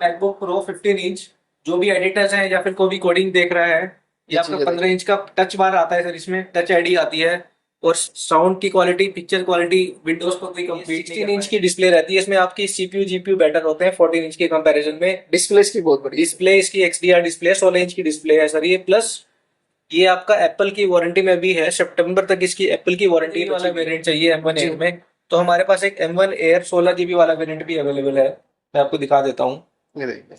MacBook pro 15 inch, जो भी editors हैं या फिर कोई भी कोडिंग देख रहा है, ये आपका 15 इंच का टच बार आता है सर, इसमें टच आईडी आती है। और साउंड की क्वालिटी, पिक्चर क्वालिटी विंडोज को कोई कंप्लीट 16 इंच की डिस्प्ले रहती है, इसमें आपकी सीपीयू जीपीयू बेटर होते हैं 14 इंच के कंपैरिजन में। डिस्प्ले इसकी बहुत बड़ी डिस्प्ले इसकी XDR डिस्प्ले 16 इंच की डिस्प्ले है सर ये। प्लस ये आपका एप्पल की वारंटी में भी है, सितंबर तक इसकी एप्पल की वारंटी वाला वेरिएंट चाहिए M1 Air में, तो हमारे पास एक M1 Air 16 GB वाला वेरिएंट भी अवेलेबल है। मैं आपको दिखा देता हूँ। ये देखिए,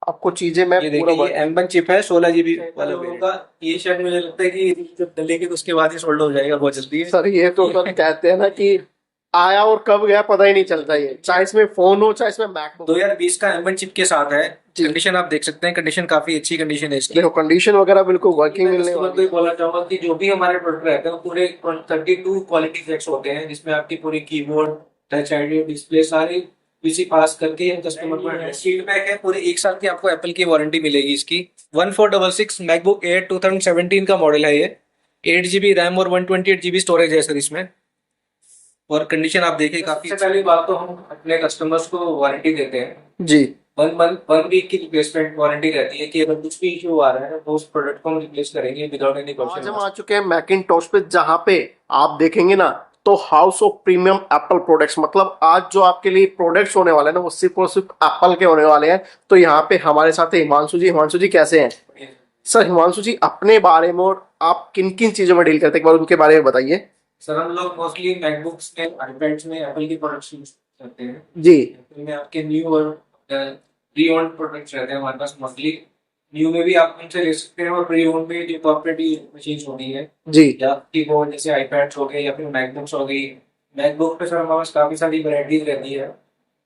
आपको चीजें मैं ये पूरा देखिए, ये M1 चिप है 16 GB वाला वेरिएंट का। ये शायद मुझे लगता है कि जब डलेगी तो उसके बाद ही सोल्ड हो जाएगा बहुत जल्दी। सर ये तो सर कहते हैं ना कि आया और कब गया पता ही नहीं चलता, ये चाहे इसमें फोन हो चाहे इसमें मैकबुक। 2020 का M1 चिप के साथ है। कंडीशन आप देख सकते हैं, कंडीशन काफी अच्छी कंडीशन है इसकी। देखो कंडीशन वगैरह बिल्कुल वर्किंग मिलने मैं वाली है। बोलना चाहूंगा कि जो भी हमारे प्रोडक्ट रहते हैं पूरे 32 क्वालिटी चेक्स होते हैं, जिसमें आपकी पूरी कीबोर्ड, टच आईडी, डिस्प्ले सारी पीसी पास करके कस्टमर को फीडबैक है। पूरे 1 साल की आपको एप्पल की वारंटी मिलेगी इसकी। 1466 मैकबुक एयर 2017 का मॉडल है ये। 8 GB रैम और 128 GB स्टोरेज है सर इसमें। और कंडीशन आप देखिए काफी। सबसे पहली बात तो हम अपने कस्टमर्स को वारंटी देते हैं जी। 1 वीक की रिप्लेसमेंट वारंटी रहती है कि अगर कुछ भी इशू आ रहा है तो उस प्रोडक्ट को हम रिप्लेस करेंगे विदाउट एनी क्वेश्चन। आज हम आ चुके हैं मैकिंटॉश पे, जहाँ पे आप देखेंगे ना तो house of premium Apple products, मतलब आज जो आपके लिए प्रोडक्ट्स होने वाले हैं ना वो सिर्फ और सिर्फ एप्पल के होने वाले हैं। तो यहाँ पे हमारे साथ है हिमांशु जी। हिमांशु जी कैसे हैं? सर हिमांशु जी अपने बारे में और आप किन किन चीजों में डील करते हैं एक बार उनके बारे में बताइए। सर हम लोग मोस्टली मैकबुक्स में, आईपैड्स में एप्पल की प्रोडक्ट्स यूज करते हैं जी। में आपके न्यू और प्री ओन्ड प्रोडक्ट्स रहते हैं हमारे पास। मोस्टली न्यू में भी आप उनसे ले सकते हैं, और प्री ओन्ड में जो कॉर्पोरेट मशीन्स होती है जी, या कीबोर्ड जैसे आईपैड्स हो गए या फिर मैकबुक्स हो गई। मैकबुक पे सर हमारे पास काफी सारी वैरायटीज रहती है,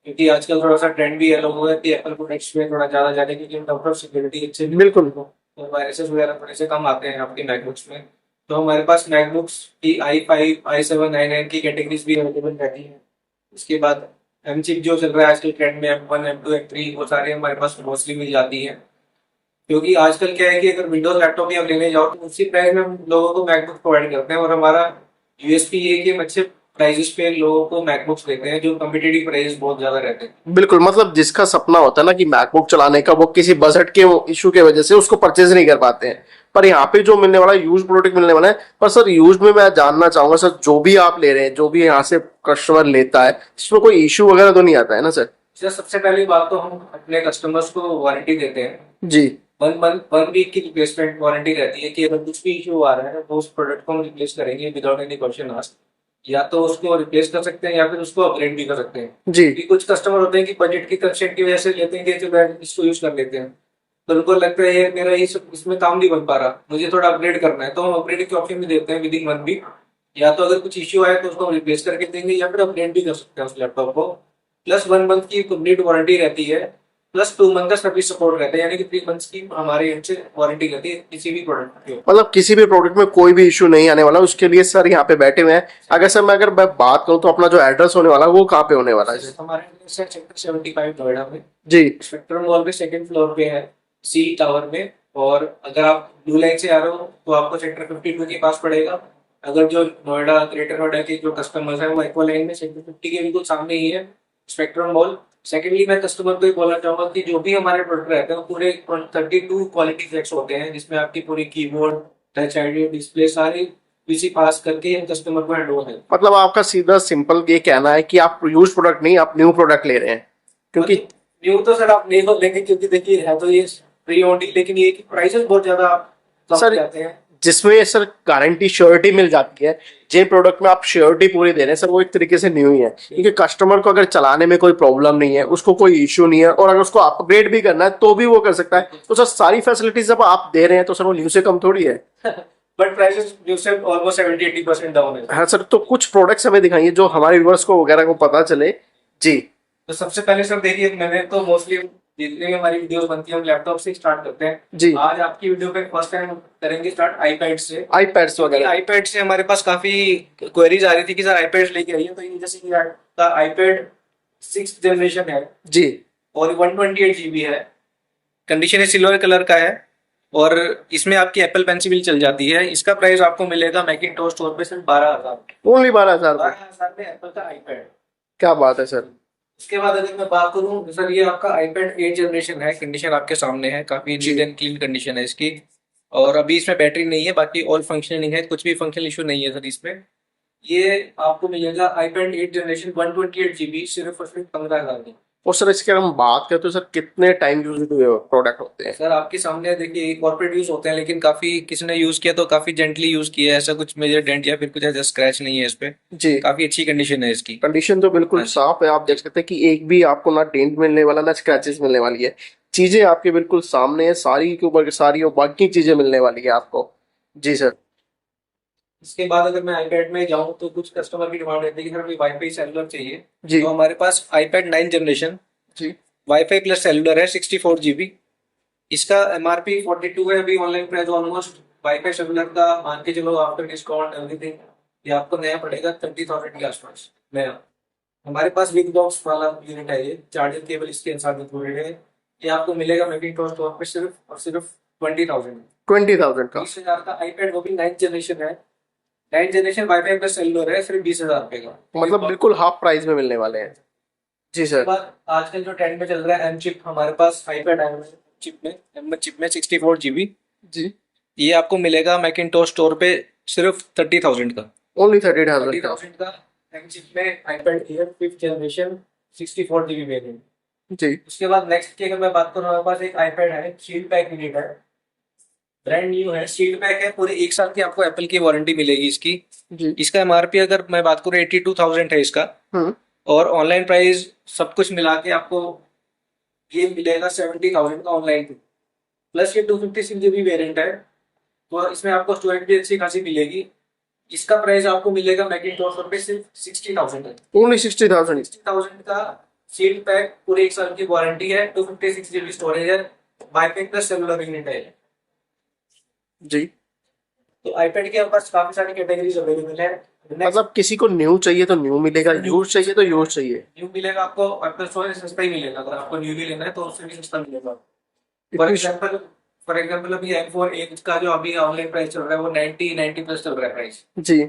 क्योंकि आजकल थोड़ा सा ट्रेंड भी है लोगों का कि एप्पल प्रोडक्ट्स में थोड़ा ज्यादा जाने की, टर्म्स ऑफ सिक्योरिटी अच्छे बिल्कुल। और वायरसेस वगैरह थोड़े से कम आते हैं आपके मैकबुक्स में। तो हमारे पास मैकबुक्स की i5, i7, i9 की कैटेगरीज भी अवेलेबल रहती है। उसके बाद M चिप जो चल रहा है आजकल ट्रेंड में, M1, M2, M3, वो सारे हमारे पास मोस्टली मिल जाती है। क्योंकि आजकल क्या है कि अगर विंडोज लैपटॉप भी आप लेने जाओ तो उसी प्राइस में हम लोगों को मैकबुक प्रोवाइड करते हैं, और हमारा यूएसपी ये है कि हम अच्छे प्राइसेस पे लोगों को मैकबुक्स देते हैं, जो कम्पिटिटिव प्राइस बहुत ज्यादा रहते हैं। बिल्कुल, मतलब जिसका सपना होता है ना कि मैकबुक चलाने का, वो किसी बजट के इशू के वजह से उसको परचेज नहीं कर पाते हैं। पर यहाँ पे जो मिलने वाला है यूज प्रोडक्ट मिलने वाला है। पर सर यूज में मैं जानना चाहूंगा सर, जो भी आप ले रहे हैं, जो भी यहाँ से कस्टमर लेता है, इसमें कोई इशू वगैरह तो नहीं आता है ना सर? सर सबसे पहली बात तो हम अपने कस्टमर्स को वारंटी देते हैं जी। 1 वीक की रिप्लेसमेंट वारंटी रहती है कि अगर कुछ भी इशू आ रहा है तो उस प्रोडक्ट को हम रिप्लेस करेंगे विदाउट एनी क्वेश्चन आस्क्ड। या तो उसको रिप्लेस कर सकते हैं या फिर उसको अपग्रेड भी कर सकते हैं जी। कि कुछ कस्टमर होते हैं कि बजट की कंस्ट्रेंट की वजह से लेते हैं कि चलो इसको यूज कर लेते हैं, तो उनको लगता है ये मेरा इसमें काम नहीं बन पा रहा, मुझे थोड़ा अपग्रेड करना है, तो हम अपग्रेड के ऑप्शन भी देते हैं विद इन 1 वीक। या तो अगर कुछ इश्यू आए तो उसको हम रिप्लेस करके देंगे या फिर अपग्रेड भी कर सकते हैं उस लैपटॉप को। प्लस 1 मंथ की कंप्लीट वारंटी रहती है, प्लस 2 मंथ का सर्विस सपोर्ट रहता है, यानी कि 3 मंथ्स की हमारे एंड से वारंटी रहती है किसी भी प्रोडक्ट की। मतलब किसी भी प्रोडक्ट में कोई भी इशू नहीं आने वाला, उसके लिए सर यहाँ पे बैठे हुए हैं। अगर मैं बात करूँ तो अपना जो एड्रेस होने वाला है वो कहाँ पे होने वाला है? हमारे सेक्टर 75 नोएडा में जी। स्पेक्ट्रम मॉल पे 2nd फ्लोर पे है, सी टावर में। और अगर आप ब्लू लाइन से आ रहे हो तो आपको सेक्टर 52 के पास पड़ेगा। अगर जो नोएडा, ग्रेटर नोएडा के जो कस्टमर्स हैं वो एक्वा लाइन में सेक्टर 50 के बिल्कुल सामने ही है स्पेक्ट्रम मॉल। सेकेंडली मैं कस्टमर को ये बोलना चाहूंगा कि जो भी हमारे प्रोडक्ट रहते हैं वो पूरे 32 क्वालिटी चेक्स होते हैं, जिसमें आपकी पूरी कीबोर्ड, टच आईडी, डिस्प्ले सारी पीसी पास करके हम कस्टमर को हैंड ओवर है। मतलब आपका सीधा सिंपल ये कहना है कि आप यूज प्रोडक्ट नहीं, आप न्यू प्रोडक्ट ले रहे हैं? क्योंकि न्यू तो सर आप नहीं हो लेंगे, क्योंकि देखिए है तो ये प्री ओन्ड ही, लेकिन ये कि प्राइसेस बहुत ज्यादा कम सर जाते हैं, जिसमें सर गारंटी श्योरिटी मिल जाती है। जिन प्रोडक्ट में आप श्योरिटी पूरी दे रहे हैं सर, वो एक तरीके से न्यू ही है, क्योंकि कस्टमर को अगर चलाने में कोई प्रॉब्लम नहीं है, उसको कोई इश्यू नहीं है, और अगर उसको अपग्रेड भी करना है तो भी वो कर सकता है। तो सर सारी फैसिलिटीज जब आप दे रहे हैं तो सर वो न्यू से कम थोड़ी है। बट प्राइसेस न्यू से ऑलमोस्ट 70-80% डाउन है। हाँ सर, तो कुछ प्रोडक्ट्स हमें दिखाइए जो हमारे व्यूअर्स को वगैरह को पता चले। जी। तो सबसे पहले सर देखिए, मैंने तो मोस्टली जितनी भी हमारी वीडियोस बनती है हम लैपटॉप से स्टार्ट करते हैं। जी। आज आपकी वीडियो पे फर्स्ट टाइम करेंगे स्टार्ट आईपैड से। आईपैड्स वगैरह, आईपैड से हमारे पास काफी क्वेरीज आ रही थी कि सर आईपैड लेके आइए, तो ये जैसे कि आपका आईपैड 6th जनरेशन है जी, और 128 GB है। कंडीशन सिल्वर कलर का है और इसमें आपकी एप्पल पेंसिल चल जाती है। इसका प्राइस आपको मिलेगा मैकिंटॉश स्टोर पे सिर्फ 12,000। ओनली 12,000? 12,000 में एप्पल का आईपैड। क्या बात है सर। उसके बाद अगर मैं बात करूँ सर, ये आपका iPad 8 जनरेशन है। कंडीशन आपके सामने है, काफी जी। नीट एंड क्लीन कंडीशन है इसकी। और अभी इसमें बैटरी नहीं है, बाकी ऑल फंक्शनिंग है, कुछ भी फंक्शनल इशू नहीं है सर इसमें। ये आपको मिलेगा iPad 8 जनरेशन 128 GB, सिर्फ और सिर्फ 15,000 में। और सर इसके अगर हम बात करें तो सर कितने टाइम यूज प्रोडक्ट होते हैं? सर आपके सामने देखिए, कॉर्पोरेट यूज होते हैं, लेकिन काफी किसी ने यूज किया तो काफी जेंटली यूज किया है, ऐसा कुछ मेजर डेंट या फिर कुछ ऐसा स्क्रैच नहीं है इस पे। जी। काफी अच्छी कंडीशन है इसकी। कंडीशन तो बिल्कुल हाँ जी। साफ है, आप देख सकते हैं कि एक भी आपको ना डेंट मिलने वाला ना स्क्रैचेस मिलने वाली है। चीजें आपके बिल्कुल सामने है, सारी के ऊपर सारी और बाकी चीजें मिलने वाली है आपको। जी सर। इसके बाद अगर मैं आईपैड में जाऊं तो कुछ कस्टमर की डिमांड रहती है कि सर हमें वाईफाई सेलुलर चाहिए। जी। तो हमारे पास iPad 9 जनरेशन जी। वाईफाई प्लस सेलुलर है, 64 GB। इसका MRP 42 है, अभी online price almost wifi cellular का मान के चलो आफ्टर डिस्काउंट एवरीथिंग, ये आपको नया पड़ेगा 30,000 के आसपास नया। हमारे पास बिग बॉक्स वाला यूनिट है, ये चार्जर केबल इसके साथ इंक्लूडेड है। ये आपको मिलेगा मैकिंटॉश स्टोर पे सिर्फ और सिर्फ 20,000 में। 20,000 का? 20,000 का iPad, वो भी 9th जनरेशन है। 9th generation wifi plus cellular है, सिर्फ 20,000 रुपए का। मतलब बिल्कुल हाफ प्राइस में मिलने वाले हैं। जी उसके सर। बाद आजकल जो ट्रेंड में चल रहा है एम चिप, हमारे पास iPad है चिप में 64 GB। जी। ये आपको मिलेगा मैकिंटॉश स्टोर पे सिर्फ 30,000 का। ओनली 30,000 का? 30,000 का एम चिप में iPad Air 5th generation 64 GB variant. जी। उसके बाद नेक्स्ट की अगर मैं बात करूँ, हमारे पास एक iPad है, शील्ड पैक यूनिट है, ब्रांड न्यू है, शील्ड पैक है, पूरे 1 साल की आपको एप्पल की वारंटी मिलेगी इसकी। जी। इसका MRP अगर मैं बात करूँ 82,000 है इसका। हम्म। और ऑनलाइन प्राइस सब कुछ मिला के आपको ये मिलेगा 70,000 का ऑनलाइन। प्लस ये 256 GB वेरिएंट है, तो इसमें आपको स्टोरेज भी अच्छी खासी मिलेगी। इसका प्राइस आपको मिलेगा मैकिंटॉश पर पे सिर्फ 60,000 है। ओनली 60,000? 60,000 का शील्ड पैक, पूरे 1 साल की वारंटी है, 256 GB स्टोरेज है, वाईफाई प्लस सेलुलर यूनिट है। जी। तो आईपैड के पास काफी सारी कैटेगरीज अवेलेबल है। मतलब किसी को न्यू चाहिए तो न्यू मिलेगा, यूज चाहिए तो यूज चाहिए। न्यू मिलेगा आपको, एप्पल स्टोर से सस्ता ही मिलेगा। अगर आपको न्यू भी लेना है तो उससे भी सस्ता मिलेगा। फॉर एग्जाम्पल अभी M4 का जो अभी ऑनलाइन प्राइस चल रहा है वो 90 प्लस चल रहा है प्राइस। जी।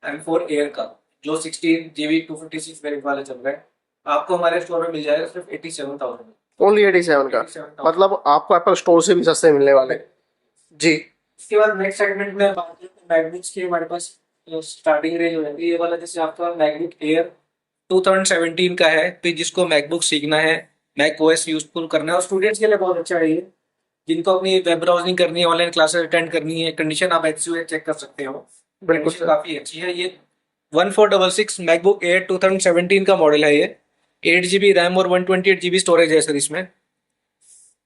M4 Air का जो 16 GB 256 वेरिएंट वाला चल रहा है, आपको हमारे स्टोर में मिल जाएगा सिर्फ 87,000 में। ओनली 87 का? 87,000। मतलब आपको एप्पल स्टोर से भी सस्ते मिलने वाले। जी। इसके बाद नेक्स्ट सेगमेंट में बात करें तो मैकबुक्स की हमारे पास स्टार्टिंग रेंज हो जाती है। ये वाला जैसे आपका मैकबुक एयर 2017 का है, तो जिसको मैकबुक सीखना है, मैक ओएस यूजफुल करना है, और स्टूडेंट्स के लिए बहुत अच्छा है ये, जिनको अपनी वेब ब्राउजिंग करनी है, ऑनलाइन क्लासेस अटेंड करनी है। कंडीशन आप HUI चेक कर सकते हो, बिल्कुल कंडीशन सर। काफी अच्छी है। ये 1466 मैकबुक एयर 2017 का मॉडल है ये। 8 GB रैम और 128 GB स्टोरेज है सर इसमें।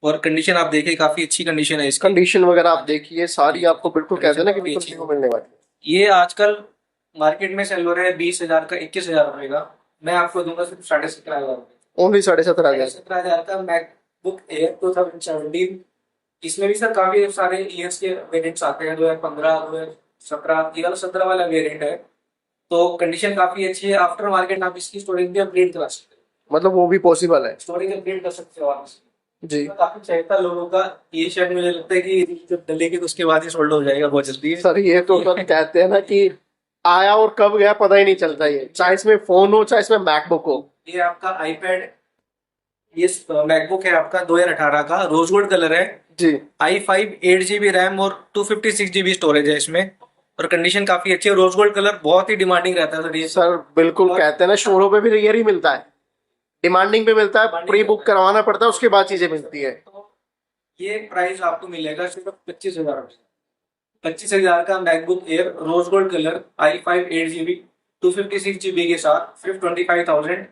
और कंडीशन आप देखिए, काफी अच्छी कंडीशन है इसकी। कंडीशन वगैरह आप देखिए सारी आपको बिल्कुल कहते हैं ना कि काफी बिल्कुल अच्छी न्यू है। मिलने वाली ये आजकल मार्केट में सेल हो रहा है 20,000 का, 21,000 रुपए का। मैं आपको दूंगा सिर्फ 17,500 रुपए। है। ओनली 17,500? 17,500 का मैकबुक एयर 2017। इसमें भी सर काफी सारे ईयर्स के वेरिएंट्स आते हैं, 2015, 2017। ये वाला 17 वाला वेरिएंट है, तो कंडीशन काफी अच्छी है। आफ्टर मार्केट आप इसकी स्टोरेज भी अपग्रेड करा सकते मतलब वो भी पॉसिबल है? हो, स्टोरेज अपग्रेड कर सकते हो आप इसकी। जी। तो काफी चाहता लोगों का ये शायद, मुझे लगता है कि जब डलेगी तो उसके बाद ही सोल्ड हो जाएगा बहुत जल्दी। सर ये तो सर कहते हैं ना कि आया और कब गया पता ही नहीं चलता, ये चाहे इसमें फोन हो चाहे इसमें मैकबुक हो। ये आपका iPad, ये मैकबुक है आपका 2018 का, रोज गोल्ड कलर है। जी। i5 8 GB रैम और 256 GB स्टोरेज है इसमें। और कंडीशन काफी अच्छी है। रोज गोल्ड कलर बहुत ही डिमांडिंग रहता है सर ये। सर बिल्कुल और- कहते हैं ना शोरों पे भी रियर ही मिलता है, डिमांडिंग पे मिलता है, Demanding प्री पे बुक मिलता है। करवाना पड़ता है, उसके बाद चीजें मिलती है। तो ये प्राइस आपको मिलेगा सिर्फ 25,000 रुपए। 25,000 का MacBook Air rose gold colour i5 8 GB 256 GB के साथ सिर्फ 25,000।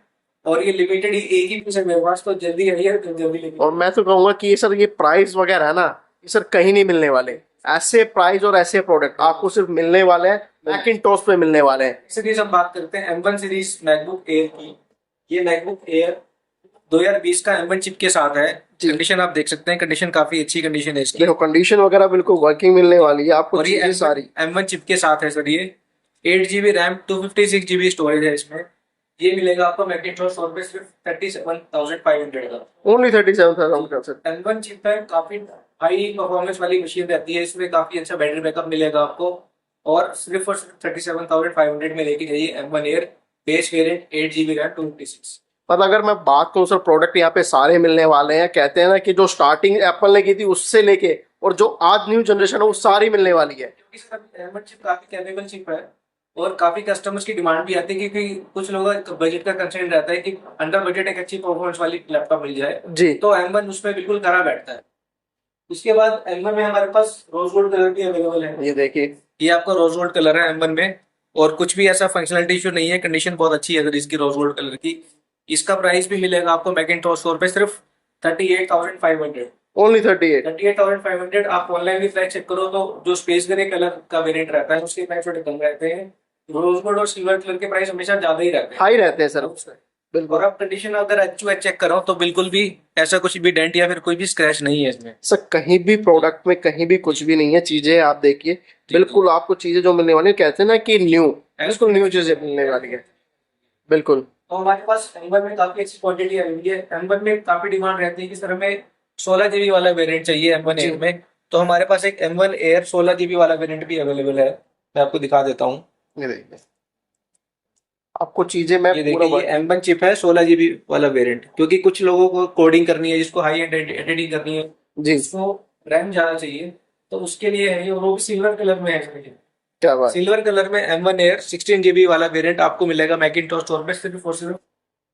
और ये लिमिटेड ही एक ही पीस है मेरे पास, तो जल्दी है ये, तो जल्दी लेके और मैं तो कहूंगा कि ये सर ये प्राइस वगैरह है ना, ये सर कहीं नहीं मिलने वाले। ऐसे प्राइस और ऐसे प्रोडक्ट आपको सिर्फ मिलने वाले हैं मैकिंटॉश पे मिलने वाले हैं। सीरीज हम बात करते हैं M1 सीरीज मैकबुक एयर की। ये मैकबुक एयर 2020 का M1 चिप के साथ है। जी। कंडीशन आप देख सकते हैं, कंडीशन काफी अच्छी कंडीशन है इसकी। देखो कंडीशन वगैरह बिल्कुल वर्किंग मिलने वाली है आपको, और ये चीजें सारी। M1 चिप के साथ है सर ये। 8 GB रैम 256 GB स्टोरेज है इसमें। ये मिलेगा आपको मैकिंटॉश स्टोर पे सिर्फ 37,500 का। ओनली 37,000 का सर? M1 चिप है, काफी हाई परफॉर्मेंस वाली मशीन रहती है, इसमें काफी अच्छा बैटरी बैकअप मिलेगा आपको। और सिर्फ 37,500 में लेके जाइए M1 air base variant 8 GB RAM 256। पर अगर मैं बात करूँ सर, प्रोडक्ट यहाँ पे सारे मिलने वाले हैं। कहते हैं ना कि जो स्टार्टिंग एप्पल ने की थी उससे लेके और जो आज न्यू जनरेशन है वो सारी मिलने वाली है। क्योंकि सर अहमद चिप काफी कैपेबल चिप है और काफी कस्टमर्स की डिमांड भी आती है, क्योंकि कुछ लोगों का बजट का कंसर्न रहता है कि अंडर बजट एक अच्छी परफॉर्मेंस वाली लैपटॉप मिल जाए, जी तो M1 उसमें बिल्कुल करा बैठता है। उसके बाद M1 में हमारे पास रोज गोल्ड कलर भी अवेलेबल है। ये देखिए, ये आपका रोज गोल्ड कलर है M1 में, और कुछ भी ऐसा फंक्शनलिटी इशू नहीं है, कंडीशन बहुत अच्छी है सर इसकी रोज गोल्ड कलर की। इसका प्राइस भी मिलेगा आपको मैकिंटॉश स्टोर पे सिर्फ 38,500। ओनली 38। 38,500। आप ऑनलाइन भी प्राइस चेक करो तो जो स्पेस ग्रे कलर का वेरिएंट रहता है उसके प्राइस थोड़े कम रहते हैं। रोज गोल्ड और सिल्वर कलर के प्राइस हमेशा ज्यादा ही रहते हैं। हाई रहते हैं सर। बिल्कुल और आप कंडीशन अगर HUI चेक करो तो बिल्कुल भी ऐसा कुछ भी डेंट या फिर कोई भी स्क्रैच नहीं है इसमें। सर, कहीं भी प्रोडक्ट में कहीं भी कुछ भी नहीं है। चीजें आप देखिए, बिल्कुल आपको चीजें जो मिलने वाली है, कहते हैं ना कि न्यू, बिल्कुल न्यू चीजें मिलने वाली है। बिल्कुल। तो हमारे पास M1 में काफी अच्छी क्वांटिटी आई हुई है। M1 में काफी डिमांड रहती है कि सर हमें 16 GB वाला वेरिएंट चाहिए M1 Air में, तो हमारे पास एक M1 Air 16 GB वाला वेरिएंट भी अवेलेबल है। मैं आपको दिखा देता हूँ। ये देखिए, आपको चीजें मैं ये पूरा देखिए, ये M1 चिप है 16 GB वाला वेरिएंट, क्योंकि कुछ लोगों को कोडिंग करनी है, जिसको हाई एंड एडिटिंग करनी है, जी, जिसको रैम ज्यादा चाहिए, तो उसके लिए है ये, और वो भी सिल्वर कलर में है सर ये। क्या बात। सिल्वर कलर में M1 Air 16 GB वाला वेरिएंट आपको मिलेगा मैकिंटॉश स्टोर पे सिर्फ और सिर्फ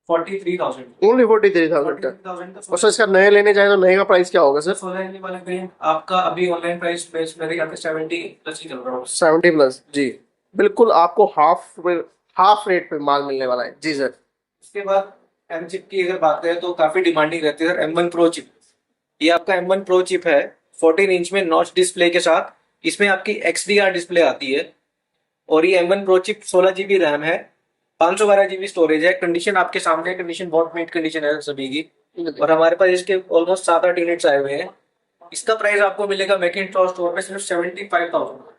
43,000। ओनली 43,000 का। 43,000 का और सर इसका नए लेने जाए तो नए का प्राइस क्या होगा सर? 16 GB वाला वेरिएंट आपका अभी ऑनलाइन प्राइस बेस मेरे ख्याल से 70 प्लस ही चल रहा होगा। 70 प्लस, जी। बिल्कुल आपको हाफ रेट पे माल मिलने वाला है जी सर। उसके बाद M चिप की अगर बात करें तो काफी डिमांडिंग रहती है सर M1 Pro चिप। ये आपका M1 Pro चिप है 14 इंच में नॉच डिस्प्ले के साथ। इसमें आपकी XDR डिस्प्ले आती है, और ये M1 Pro chip 16 GB RAM है, 512 GB स्टोरेज है। कंडीशन आपके सामने, कंडीशन बहुत मीट कंडीशन है सभी की, और हमारे पास इसके ऑलमोस्ट 7-8 यूनिट्स आए हुए हैं। इसका प्राइस आपको मिलेगा मैकिंटॉश स्टोर पे सिर्फ 75,000।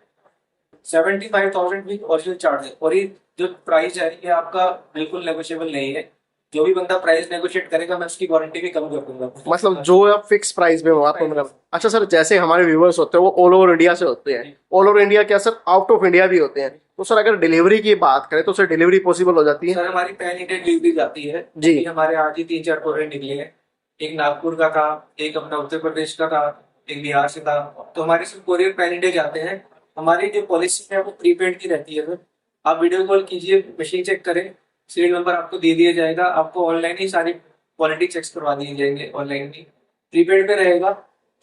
75,000 विद ओरिजिनल चार्ज है, और ये जो प्राइस है ये आपका बिल्कुल नेगोशिएबल नहीं है। जो भी बंदा प्राइस नेगोशिएट करेगा मैं उसकी वारंटी भी कम कर दूंगा। मतलब जो आप फिक्स प्राइस में हो आपको मिला। अच्छा सर, जैसे हमारे व्यूवर्स होते हैं वो ऑल ओवर इंडिया से होते हैं, ऑल ओवर इंडिया क्या सर, आउट ऑफ इंडिया भी होते हैं, तो सर अगर डिलीवरी की बात करें तो सर डिलीवरी पॉसिबल हो जाती है? सर हमारी पैन इंडिया डिलीवरी जाती है जी। हमारे आज ही 3-4 प्रोडक्ट निकले हैं। एक नागपुर का था, एक अपना उत्तर प्रदेश का था, एक बिहार से था। तो हमारे सिर्फ कोरियर पैन इंडिया जाते हैं। हमारी जो पॉलिसी है वो प्रीपेड की रहती है सर। आप वीडियो कॉल कीजिए, मशीन चेक करें, सीरियल नंबर आपको दे दिया जाएगा। आपको ऑनलाइन ही सारी क्वालिटी चेक्स करवा दिए जाएंगे, ऑनलाइन ही। प्रीपेड पे रहेगा,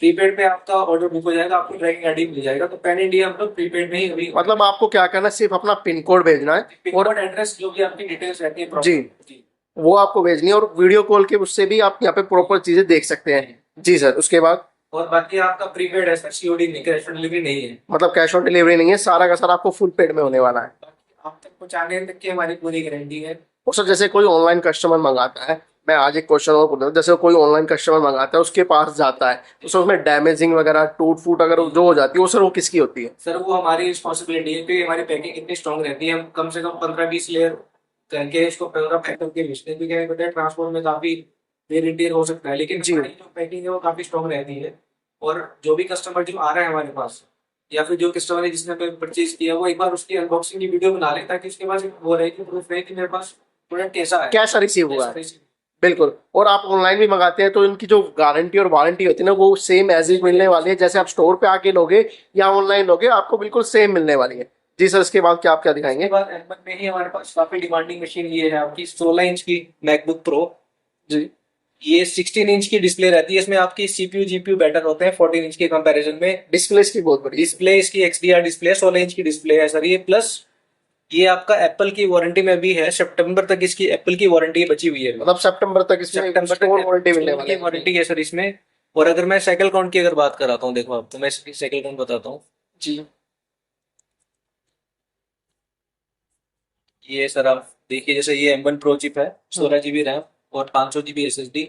प्रीपेड पे आपका ऑर्डर बुक हो जाएगा, आपको ट्रैकिंग आईडी मिल जाएगा। तो पैन इंडिया हम लोग प्रीपेड में ही अभी, मतलब आपको क्या करना है, सिर्फ अपना पिन कोड भेजना है पिन और कोड एड्रेस जो भी आपकी डिटेल्स रहती है जी, वो आपको भेजनी है, और वीडियो कॉल के उससे भी आप यहाँ पे प्रॉपर चीजें देख सकते हैं जी सर। उसके बाद और बाकी आपका प्रीपेड है सर, सीओडी नहीं, कैश ऑन डिलीवरी नहीं है। मतलब कैश ऑन डिलीवरी नहीं है, सारा का सारा आपको फुल पेड में होने वाला है। बाकी आप तक पहुंचाने तक की हमारी पूरी गारंटी है। और सर जैसे कोई ऑनलाइन कस्टमर मंगाता है, मैं आज एक क्वेश्चन और पूछ रहा हूँ, जैसे कोई ऑनलाइन कस्टमर मंगाता है, उसके पास जाता है तो सर उसमें डैमेजिंग वगैरह टूट फूट अगर जो हो जाती है, वो सर वो किसकी होती है? सर वो हमारी रिस्पॉन्सिबिलिटी है, क्योंकि हमारी पैकिंग इतनी स्ट्रॉन्ग रहती है। हम कम से कम 15-20 लेयर करके इसको पूरा पैक करके भेजते हैं, क्योंकि हमें पता है ट्रांसपोर्ट में काफी वेयर एंड टेयर हो सकता है, लेकिन जी। हमारी जो पैकिंग है वो काफी स्ट्रॉन्ग रहती है। और जो भी कस्टमर जो आ रहा है हमारे पास, या फिर जो कस्टमर है जिसने परचेज किया, वो एक बार उसकी अनबॉक्सिंग की वीडियो बना ले, ताकि उसके पास वो रहे कि प्रूफ रहे कि मेरे पास प्रोडक्ट कैसा है, कैसा रिसीव हुआ है। कैसा receive। बिल्कुल। और आप ऑनलाइन भी मंगाते हैं तो इनकी जो गारंटी और वारंटी होती है ना, वो सेम एज इट मिलने वाली है। जैसे आप स्टोर पे आके लोगे या ऑनलाइन लोगे, आपको बिल्कुल सेम मिलने वाली है जी सर। इसके बाद क्या आप क्या दिखाएंगे? इसके बाद M1 में ही हमारे पास काफी डिमांडिंग मशीन ये है आपकी 16 इंच की मैकबुक प्रो जी। ये 16 इंच की डिस्प्ले रहती है। इसमें आपकी CPU GPU बेटर होते हैं 14 इंच के कंपैरिजन में। डिस्प्ले इसकी बहुत बड़ी। डिस्प्ले इसकी XDR डिस्प्ले 16 इंच की डिस्प्ले है सर ये। प्लस ये आपका एप्पल की वारंटी में भी है, सितंबर तक इसकी एप्पल की वारंटी बची हुई है। मतलब सितंबर तक इसमें सितंबर स्टोर वारंटी मिलने तक वाली की है। वारंटी है सर इसमें। और अगर मैं साइकिल काउंट की अगर बात कराता हूँ, देखो आपको मैं साइकिल काउंट बताता हूँ जी। ये सर आप देखिए, जैसे ये M1 Pro चिप है, 16 GB रैम और 500 GB SSD।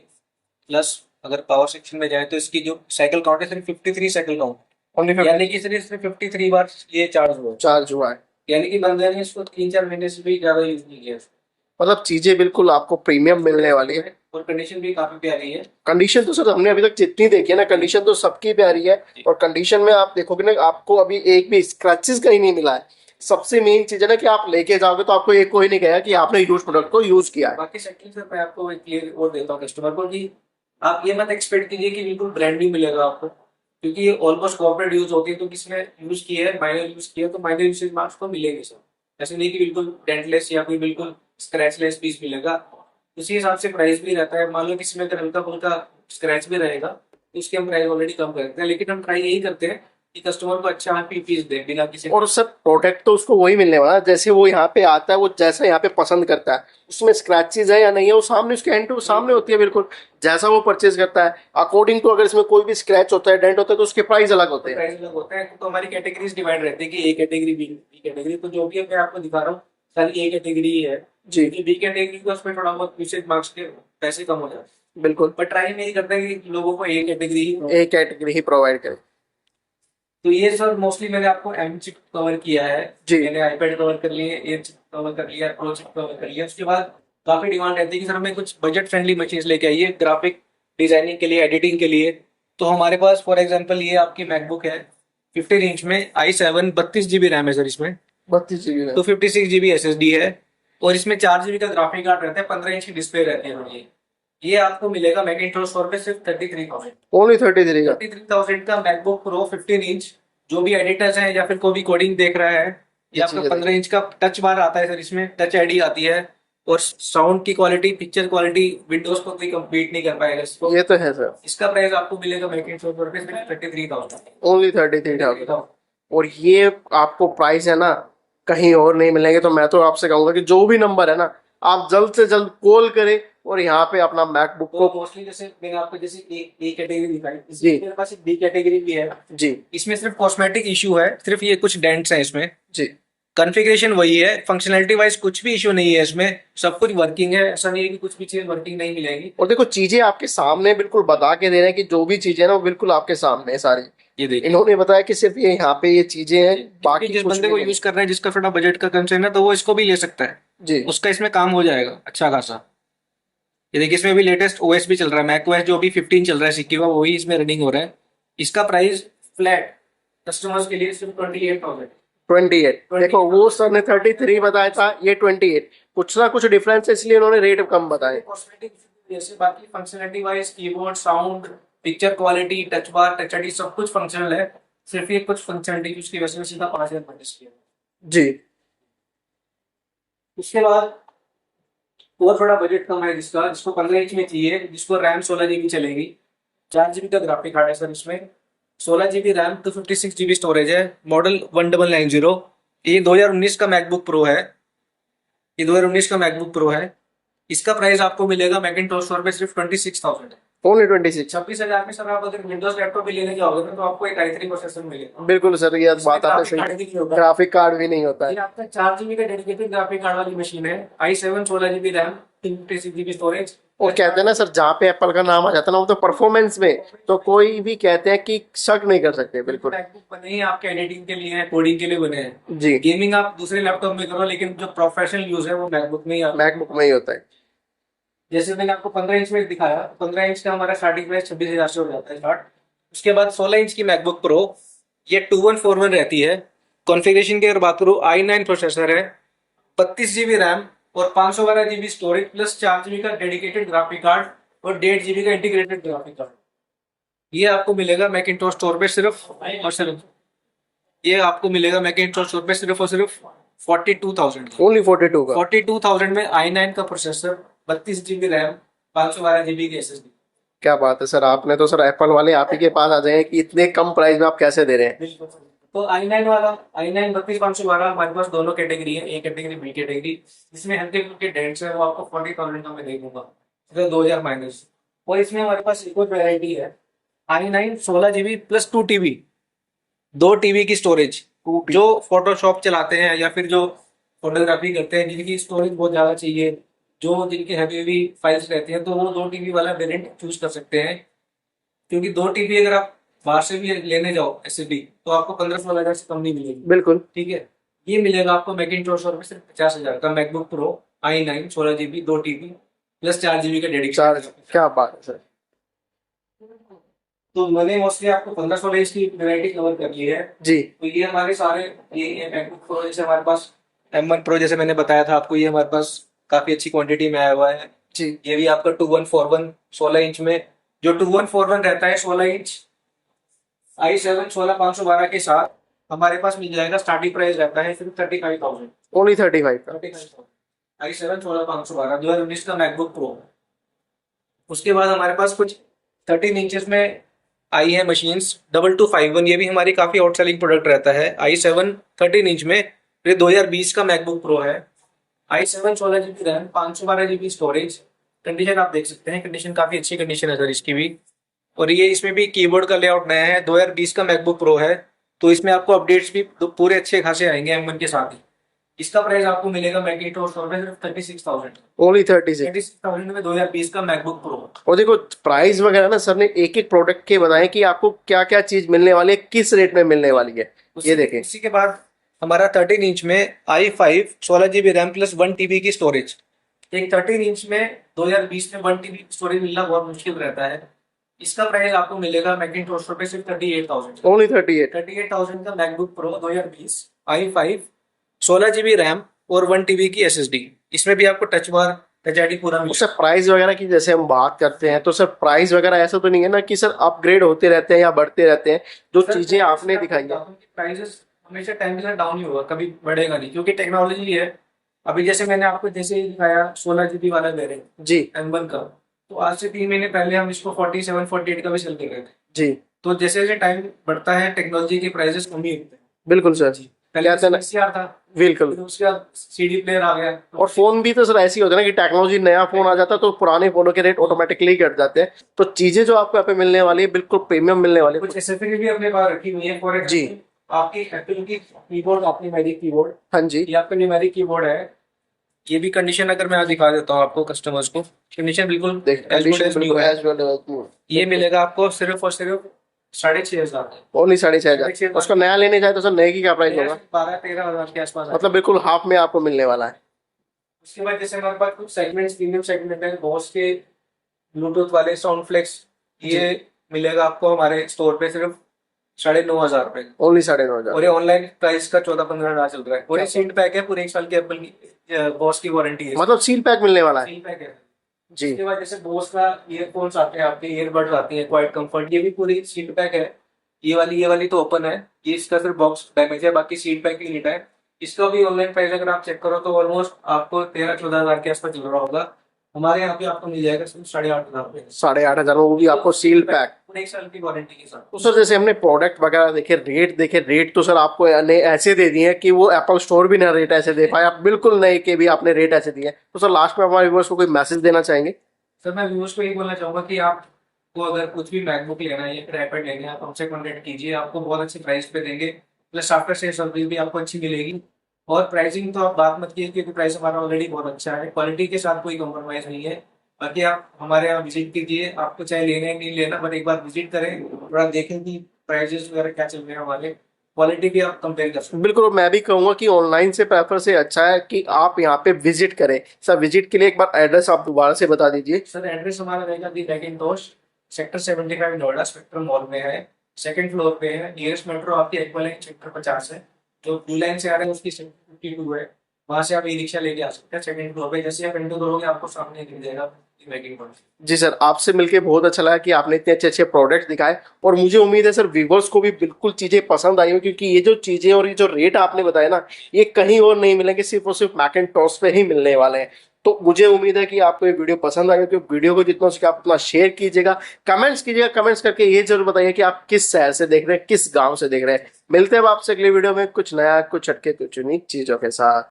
प्लस अगर पावर सेक्शन में जाए तो इसकी जो साइकिल काउंट है सिर्फ 53 साइकिल काउंट, ओनली यानी कि सिर्फ 53 बार ये चार्ज हुआ है। चार्ज हुआ है। यानी कि बंदे ने इसको 3-4 महीने से भी ज्यादा यूज नहीं किया। मतलब चीजें बिल्कुल आपको प्रीमियम मिलने वाली है। और कंडीशन भी काफी प्यारी है। कंडीशन तो सर हमने अभी तक जितनी देखी है ना, कंडीशन तो सबकी प्यारी है। और कंडीशन में आप देखोगे ना, आपको अभी एक भी स्क्रैचेस कहीं नहीं मिला है। सबसे मेन चीज है ना कि आप लेके जाओगे तो आपको ये कोई नहीं कहेगा कि आपने यूज प्रोडक्ट को यूज किया है। बाकी सेकंड सर मैं आपको एक क्लियर और देता हूँ कस्टमर को कि आप ये मत एक्सपेक्ट कीजिए कि बिल्कुल ब्रांड न्यू मिलेगा आपको, क्योंकि ये ऑलमोस्ट कॉर्पोरेट यूज होती है, तो किसी ने यूज किया है, माइनर यूज किया है, तो माइनर यूसेज मार्क्स को मिलेंगे सर। ऐसे नहीं कि बिल्कुल डेंटलेस या कोई बिल्कुल स्क्रैचलेस पीस मिलेगा। उसी हिसाब से प्राइस भी रहता है। मान लो किसी में अगर हल्का फुल्का स्क्रैच भी रहेगा तो उसके हम प्राइस ऑलरेडी कम कर देते हैं, लेकिन हम ट्राई यही करते हैं कि कस्टमर को अच्छा हैप्पी पीस दे बिना किसी और सर प्रोडक्ट तो उसको वही मिलने वाला है, जैसे वो यहाँ पे आता है वो जैसा यहाँ पे पसंद करता है, उसमें स्क्रैचेस है या नहीं है वो सामने उसके एंड टू सामने होती है बिल्कुल, जैसा वो परचेज करता है अकॉर्डिंग टू। अगर इसमें कोई भी स्क्रैच होता है डेंट होता है तो उसके प्राइस अलग होते हैं। प्राइस अलग होता है। तो हमारी कैटेगरीज डिवाइड रहती है कि ए कैटेगरी, बी कैटेगरी। तो जो भी है मैं आपको दिखा रहा हूँ सारी ए कैटेगरी ही है जी बी कैटेगरी को उसमें थोड़ा बहुत यूसेज मार्क्स के पैसे कम हो जाते हैं, बिल्कुल, पर ट्राई नहीं करते कि लोगों को ए कैटेगरी ही। एक कैटेगरी ही प्रोवाइड करें। तो ये सर मोस्टली मैंने आपको एम चिप कवर किया है जी। मैंने आईपैड कवर कर लिए, एयर चिप कवर कर लिया, प्रो चिप कवर कर लिया। उसके बाद काफी डिमांड रहती है कि सर हमें कुछ बजट फ्रेंडली मशीन लेके आइए ग्राफिक डिजाइनिंग के लिए, एडिटिंग के लिए। तो हमारे पास फॉर एग्जांपल ये आपकी मैकबुक है 15 इंच में i7, 32 GB रैम है सर इसमें, 32 GB तो 56 GB SSD है, और इसमें 4 GB का ग्राफिक कार्ड रहता है, 15 इंच की डिस्प्ले रहती है। ये आपको मिलेगा मैकिंटॉश स्टोर पे सिर्फ 33,000। ओनली 33 का। 33,000 का मैकबुक प्रो 15 इंच। जो भी एडिटर्स हैं या फिर कोई भी कोडिंग देख रहा है, ये आपका 15 इंच का टच बार आता है सर, इसमें टच आईडी आती है, और साउंड की क्वालिटी, पिक्चर क्वालिटी विंडोज को कोई कम्पीट नहीं कर पाएगा इसको। ये तो है सर। इसका प्राइस आपको मिलेगा मैकिंटॉश स्टोर पे सिर्फ 33,000। ओनली 33,000। और ये आपको प्राइस है ना कहीं और नहीं मिलेंगे। तो मैं तो आपसे कहूंगा कि जो भी नंबर है ना आप जल्द से जल्द कॉल करें और यहाँ पे अपना मैकबुक तो को। मोस्टली जैसे मैंने आपको जैसे ए कैटेगरी दिखाई, जी। मेरे पास एक बी कैटेगरी भी है। जी इसमें सिर्फ कॉस्मेटिक इशू है, सिर्फ ये कुछ डेंट्स हैं इसमें। जी कॉन्फ़िगरेशन वही है, फंक्शनैलिटी वाइज कुछ भी इशू नहीं है इसमें, सब कुछ वर्किंग है। ऐसा नहीं है कि कुछ भी चीज वर्किंग नहीं मिलेगी। और देखो चीजें आपके सामने बिल्कुल बता के दे रहे हैं कि जो भी चीजें है ना वो बिल्कुल आपके सामने है सारी। ये देखिए, इन्होंने बताया कि सिर्फ ये यहाँ पे ये चीजें हैं, बाकी जिस कुछ बंदे को भी नहीं। यूज कर रहे हैं, जिसका थोड़ा बजट का कंसर्न है, तो वो इसको भी ले सकता है, जी उसका इसमें काम हो जाएगा अच्छा खासा। ये देखिए इसमें भी लेटेस्ट ओएस भी चल रहा है, मैक ओएस जो भी 15 चल रहा है सिक्की का, वही इसमें रनिंग हो रहा है। इसका प्राइस फ्लैट कस्टमर्स के लिए सिर्फ 28,000। 28। देखो वो सर ने 33 बताया था, ये 28, कुछ ना कुछ डिफरेंस है इसलिए उन्होंने रेट कम बताए। कॉस्मेटिक जैसे बाकी functionality wise keyboard, sound, picture quality, touch bar, touch ID सब कुछ फंक्शनल है। सिर्फ ये कुछ फंक्शनलिटी उसकी वजह से सीधा 5,000 परचेस किया। जी उसके बाद और थोड़ा बजट कम है जिसका, जिसको 15 इंच में चाहिए, जिसको रैम 16 GB चलेगी, 4 GB का ग्राफिक कार्ड है सर इसमें, 16 GB रैम, 256 GB स्टोरेज है, मॉडल 1990। ये 2019 का मैकबुक प्रो है, ये 2019 का मैकबुक प्रो है। इसका प्राइस आपको मिलेगा मैकिंटॉश स्टोर पे सिर्फ 26,000। ओनली 26। 26,000 में सर आप अगर विंडोज लैपटॉप भी लेने जाओगे ना, तो आपको एक i3 प्रोसेसर मिलेगा। बिल्कुल सर ये इसमें बात आपने ग्राफिक कार्ड सही, भी नहीं होगा। ग्राफिक कार्ड भी नहीं होता है। ये आपका 4 GB का डेडिकेटेड ग्राफिक कार्ड वाली मशीन है, i7, 16 GB RAM, 256 GB storage. और कहते हैं ना सर जहाँ पे एप्पल का नाम आ जाता है ना वो तो परफॉर्मेंस में तो कोई भी कहते हैं कि शक नहीं कर सकते। बिल्कुल मैकबुक बने ही आपके एडिटिंग के लिए हैं, कोडिंग के लिए बने हैं। जी, गेमिंग आप दूसरे लैपटॉप में करो, लेकिन जो प्रोफेशनल यूज है वो मैकबुक में ही आता है। मैकबुक में ही होता है। जैसे मैंने आपको 15 इंच में दिखाया, 15 इंच का हमारा स्टार्टिंग प्राइस 26,000 से हो जाता है स्टार्ट। उसके बाद 16 इंच की मैकबुक प्रो, ये 2141 रहती है। कॉन्फ़िगरेशन की अगर बात करूँ, i9 प्रोसेसर है, 32 GB रैम और 512 GB स्टोरेज, प्लस 4 GB का डेडिकेटेड ग्राफिक कार्ड और 1.5 GB का इंटीग्रेटेड ग्राफिक कार्ड। ये आपको मिलेगा मैकिंटॉश स्टोर पे सिर्फ और सिर्फ, ये आपको मिलेगा मैकिंटॉश स्टोर पे सिर्फ और सिर्फ 42,000 का। ओनली 42 का। 42,000 में i9 का प्रोसेसर, 32 GB रैम, 512 GB की SSD। क्या बात है सर, आपने तो सर एप्पल वाले आप ही के पास आ जाए कि इतने कम प्राइस में आप कैसे दे रहे हैं। बिल्कुल। तो i9 वाला, i9 32,512 हमारे पास दोनों कैटेगरी है, ए कैटेगरी, बी कैटेगरी। जिसमें हल्के फुल्के डेंट्स है वो आपको 40,000 का मैं दे दूंगा, सिर्फ 2,000 माइनस। और इसमें हमारे पास एक और वेरायटी है, i9 16 GB plus 2 TB, 2 TB की स्टोरेज। जो फोटोशॉप चलाते हैं या फिर जो फोटोग्राफी करते हैं, जिनकी स्टोरेज बहुत ज्यादा चाहिए, जो जिनकी हैवी हैवी फाइल्स रहती हैं, तो वो 2 TB वाला वेरिएंट चूज कर सकते हैं। क्योंकि 2 TB अगर आप बाहर से भी लेने जाओ SSD, तो आपको 15-16 हज़ार से कम नहीं मिलेगी। बिल्कुल ठीक है, ये मिलेगा आपको मैकिंटॉश में सिर्फ 50,000 का MacBook pro i9 16 GB 2 TB plus 4 GB का डेडिकेटेड। चार्ज, क्या बात है सर। तो मैंने मोस्टली आपको 15-16 इंच की वैरायटी कवर कर ली है। जी तो ये हमारे सारे ये मैकबुक प्रो जैसे हमारे पास M1 प्रो जैसे मैंने बताया था आपको, ये हमारे पास काफी अच्छी क्वांटिटी में आया हुआ है। जी ये भी आपका 2141 16 इंच में, जो 2141 रहता है 16 इंच i7 16512 के साथ हमारे पास मिल जाएगा। स्टार्टिंग प्राइस रहता है सिर्फ 35,000। ओनली 35 का। 35,000 i7 16512 2019 का मैकबुक प्रो। उसके बाद हमारे पास कुछ 13 इंचेस में आई है मशीन्स 2251, ये भी हमारी काफी आउटसेलिंग प्रोडक्ट रहता है। i7 13 इंच में, ये 2020 का मैकबुक प्रो है। i7 16 GB RAM 512 GB storage. Condition आप देख सकते हैं, कंडीशन काफी अच्छी कंडीशन है सर इसकी भी। और ये इसमें भी कीबोर्ड का लेआउट नया है, 2020 का मैकबुक प्रो है। तो इसमें आपको अपडेट्स भी पूरे अच्छे खासे आएंगे M1 के साथ ही। इसका प्राइस आपको मिलेगा मैकिंटोश स्टोर में सिर्फ 36,000। ओनली 36। 36,000 में 2020 का मैकबुक प्रो। और देखो प्राइस वगैरह ना सर ने एक एक प्रोडक्ट के बताए कि आपको क्या क्या चीज मिलने वाली है, किस रेट में मिलने वाली है। ये देखें, इसी के बाद हमारा 13 इंच में i5 16 GB RAM plus 1 TB की स्टोरेज। एक 13 इंच में 2020 में 1 TB स्टोरेज मिलना बहुत मुश्किल रहता है। इसका प्राइस आपको मिलेगा मैकिंटोश पे सिर्फ 38,000। ओनली 38। 38,000 का MacBook pro 2020 i5 16 GB RAM और 1 TB की SSD। इसमें भी आपको टच बार टच आईडी पूरा मिलेगा। सर प्राइस वगैरह की जैसे हम बात करते हैं तो सर प्राइस वगैरह ऐसा तो नहीं है ना कि सर अपग्रेड होते रहते हैं या बढ़ते रहते हैं, जो चीजें आपने दिखाई है। प्राइसेस हमेशा टाइम के साथ डाउन ही होगा, कभी बढ़ेगा नहीं, क्योंकि टेक्नोलॉजी है। अभी जैसे मैंने आपको जैसे ही दिखाया 16 GB वाला वेरिएंट जी M1 का, तो आज से 3 महीने पहले हम इसको 47 48 का भी सेल कर रहे थे। जी तो जैसे जैसे टाइम बढ़ता है टेक्नोलॉजी के प्राइसेस कम ही होते हैं। बिल्कुल सर। पहले क्या था ना, VCR था, बिल्कुल। फिर उसके बाद CD प्लेयर आ गया। और फोन भी तो सर ऐसी होता है ना कि टेक्नोलॉजी नया फोन आ जाता है तो पुराने फोनों के रेट ऑटोमेटिकली घट जाते हैं। तो चीजें जो आपको यहाँ पे मिलने वाली है बिल्कुल प्रीमियम मिलने वाली है। कुछ एसेसरी भी अपने पास रखी हुई है। फॉर जी। एग्जांपल आपकी एप्पल की कीबोर्ड, आपकी न्यूमेरिक कीबोर्ड, हाँ जी ये आपका न्यूमेरिक कीबोर्ड है। ये भी कंडीशन अगर मैं आज दिखा देता हूँ आपको कस्टमर्स को, कंडीशन बिल्कुल देख, as good as new है। as well as new। ये मिलेगा आपको सिर्फ और सिर्फ 6,500। ओनली 6,500। उसका नया लेने जाए तो सर नए की क्या प्राइस होगा? 12-13 हजार के आसपास है। मतलब बिल्कुल हाफ में आपको मिलने वाला है। उसके बाद जैसे हमारे पास कुछ सेगमेंट्स, प्रीमियम सेगमेंट है, बॉस के ब्लूटूथ वाले साउंड फ्लेक्स, ये मिलेगा आपको हमारे स्टोर पे सिर्फ 9,500 रुपए। ओनली 9,500। और ये ऑनलाइन प्राइस का 14-15 हजार चल रहा है। और ये सील्ड पैक है, पूरे 1 साल की एप्पल की बॉस की वारंटी है। मतलब सील पैक मिलने वाला है। सील पैक है जी। इसके बाद जैसे बोस का ईयरफोन्स आते हैं, आपके ईयरबड्स आती है क्वाइट कंफर्ट, ये भी पूरी सील पैक है। ये वाली तो ओपन है, ये इसका सिर्फ बॉक्स डैमेज है, बाकी सील पैक ही नीट है। इसका भी ऑनलाइन प्राइस अगर आप चेक करो तो ऑलमोस्ट आपको 13-14 हजार के आसपास चल रहा होगा। हमारे यहाँ पे आपको मिल जाएगा सिर्फ 8,500 रुपए। 8,500 में वो भी आपको सील पैक। पूरे 1 साल की वारंटी के साथ। तो सर जैसे हमने प्रोडक्ट वगैरह देखे, रेट तो सर आपको ऐसे दे दिए हैं कि वो एप्पल स्टोर भी ना रेट ऐसे दे पाए। आप बिल्कुल नए के भी आपने रेट ऐसे दिए। तो सर लास्ट में हमारे व्यूअर्स को कोई मैसेज देना चाहेंगे? सर मैं व्यूअर्स को ये बोलना चाहूंगा कि आपको अगर कुछ भी मैकबुक लेना है या फिर आईपैड लेना है, आप हमसे कॉन्टेक्ट कीजिए, आपको बहुत अच्छे प्राइस पे देंगे। प्लस आफ्टर सेल सर्विस भी आपको अच्छी मिलेगी। और प्राइसिंग तो आप बात मत कीजिए, क्योंकि प्राइस हमारा ऑलरेडी बहुत अच्छा है, क्वालिटी के साथ कोई कॉम्प्रोमाइज नहीं है। बाकी आप हमारे यहाँ विजिट कीजिए, आपको चाहे लेना है नहीं लेना, बट एक बार विजिट करें, थोड़ा देखें कि प्राइजेस वगैरह क्या चल रहे हैं हमारे, क्वालिटी भी आप कंपेयर कर सकते हैं। बिल्कुल, मैं भी कहूंगा कि ऑनलाइन से प्रेफर से अच्छा है कि आप यहाँ पे विजिट करें। सर विजिट के लिए एक बार एड्रेस आप दोबारा से बता दीजिए। सर एड्रेस हमारा रहेगा the Macintosh, sector 75 Noida Spectrum mall में है, सेकंड फ्लोर पे है। नियरेस्ट मेट्रो आपकी एक्वा सेक्टर 50 है, जो ब्लू लाइन से आ रहा है उसकी सेक्टर 52 है। वहां से आप ई रिक्शा लेके आ सकते हैं सेकंड फ्लोर पे। जैसे आप एंटर करोगे आपको सामने दिख जाएगा मैकिंटोश। जी सर, आपसे मिलके बहुत अच्छा लगा कि आपने इतने अच्छे अच्छे प्रोडक्ट्स दिखाए। और मुझे उम्मीद है सर व्यूवर्स को भी बिल्कुल चीजें पसंद आई हो, क्योंकि ये जो चीजें और ये जो रेट आपने बताया ना, ये कहीं और नहीं मिलेंगे, सिर्फ और सिर्फ मैकिंटोश पे ही मिलने वाले हैं। तो मुझे उम्मीद है कि आपको ये वीडियो पसंद आएगा। क्योंकि वीडियो को जितना हो सके आप उतना शेयर कीजिएगा, कमेंट्स कीजिएगा। कमेंट्स करके ये जरूर बताइए कि आप किस शहर से देख रहे हैं, किस गांव से देख रहे हैं। मिलते हैं आपसे अगली वीडियो में कुछ नया, कुछ हटके, कुछ यूनिक चीजों के साथ।